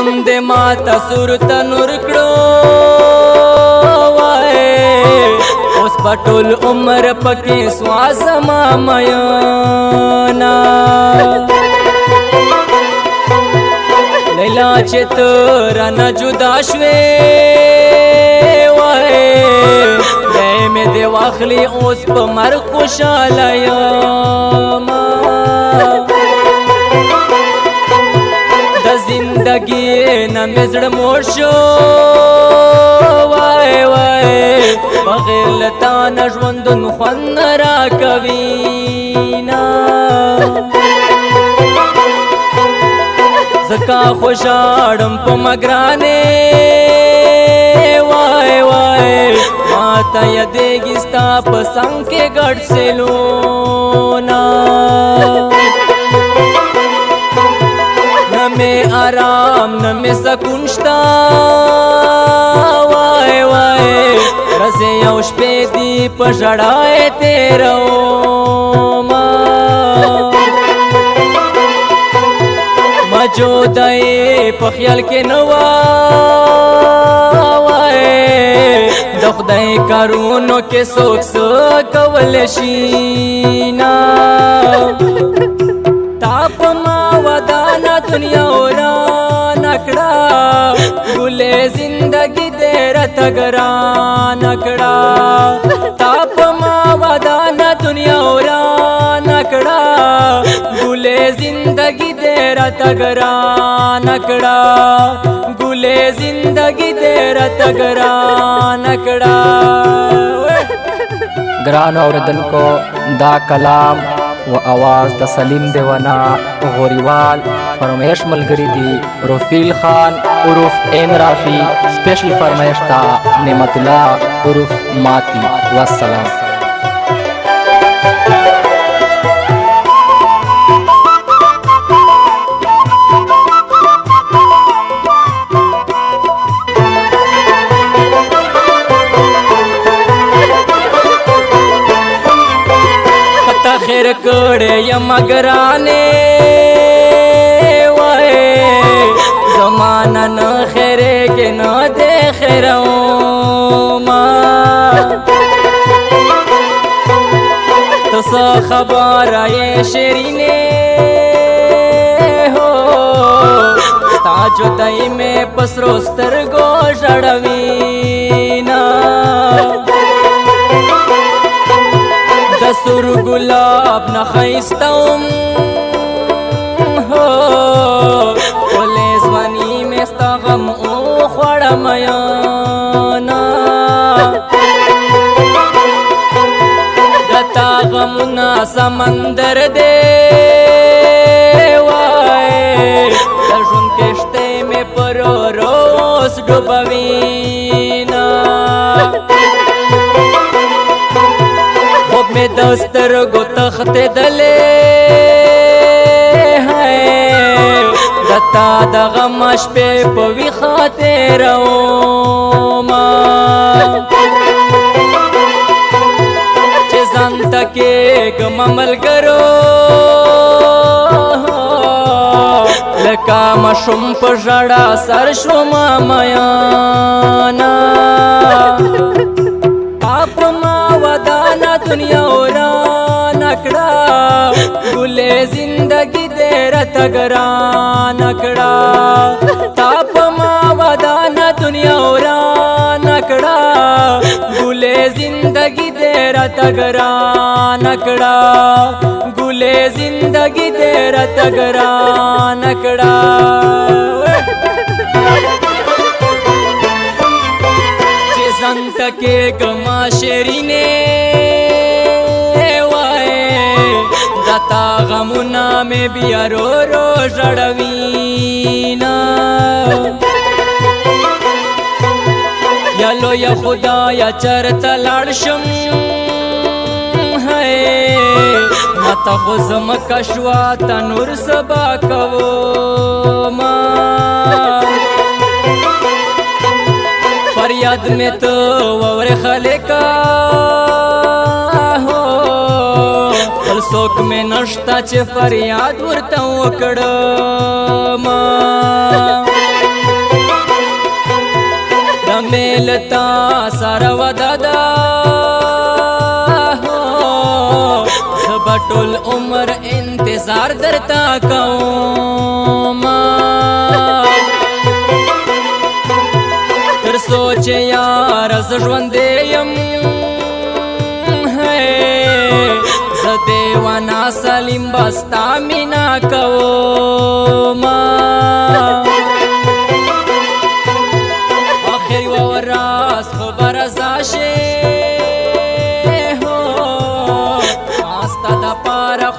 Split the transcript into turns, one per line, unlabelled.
نوم دې ماته صورت نور کړو اوس په ټول عمر پکې سوازما میانا لیلا چې ته رانه جدا شوې وای دی مې دې واخلي اوس په مرګ خوشحاله یمه د زندګي نه مې زړه موړ شو وای وای بغیر له تا نه ژوندون خوند نه راکوي نه زکا خوشاړم په مګرانې وای وای ماته یادېږي ستا په څنګ کې ګډ سیلونه نه مې آرام نه مې سکون شته وای وای ورځې او شپې دي په ژړا یې تېرومه مجودای په خیال کې نه وای د خدای کارونو کې څوک څه کولی شي نه تا په ما ودانه دنیا ورانه کړه ګلې زندګي دې راته ګرانه کړه تا په ما ودانه دنیا ورانه کړه ګلې زندگی دې راته ګرانه کړه ګلې زندگی دې راته ګرانه کړه
ګرانو اوریدونکو دا کلام و आवाज د سلیم دیوانا غوریوال فرمایش ملګری دی رفیل خان عرف این رافی سپیشل فرمایش تا نعمت الله عرف ماتی والسلام
خیر کړه یم ګرانې وای زمانہ نه خیره کې نه دې خیروما تاسو خبره یې شیرینې هو ستا جدای مې پسرو سترګو ژړوینا سور گلاب نخیستم ولی زوانی میں ستا غم او خوڑا میانا دتا غمنا سمندر دے وائے درجن کشتے میں پرو روز ڈوبوینا میں دستر گو تخت دلے ہے دتا دا غمش پہ پوی خاطر روما چه زن تکے گم عمل کرو لکا مشم پر جڑا سر شما میانا آپ ما ودانا دنیا ورانه کړه ګلې زندګي دې راته ګرانه کړه تا په ما ودانا دنیا ورانه کړه ګلې زندګي دې راته ګرانه کړه ګلې زندګي دې راته ګرانه کړه संत के गमा शेरीने वाए दता गमुना में बिया रो रो जड़वीना यालो या खुदा या चरता लाड़शम है मता खुजम कशवा तनुर सबा कवो मा फरियाद में तो और खलेका हो सोक में नष्टा चे फरियाद वरता वकड़मा انتظار درتا کوما تر سوچ یار ز ژوندې یم ز دیوانا سلیم بستا مینا کوما آخر و راز خبر ازاشه هو آستا دا پاره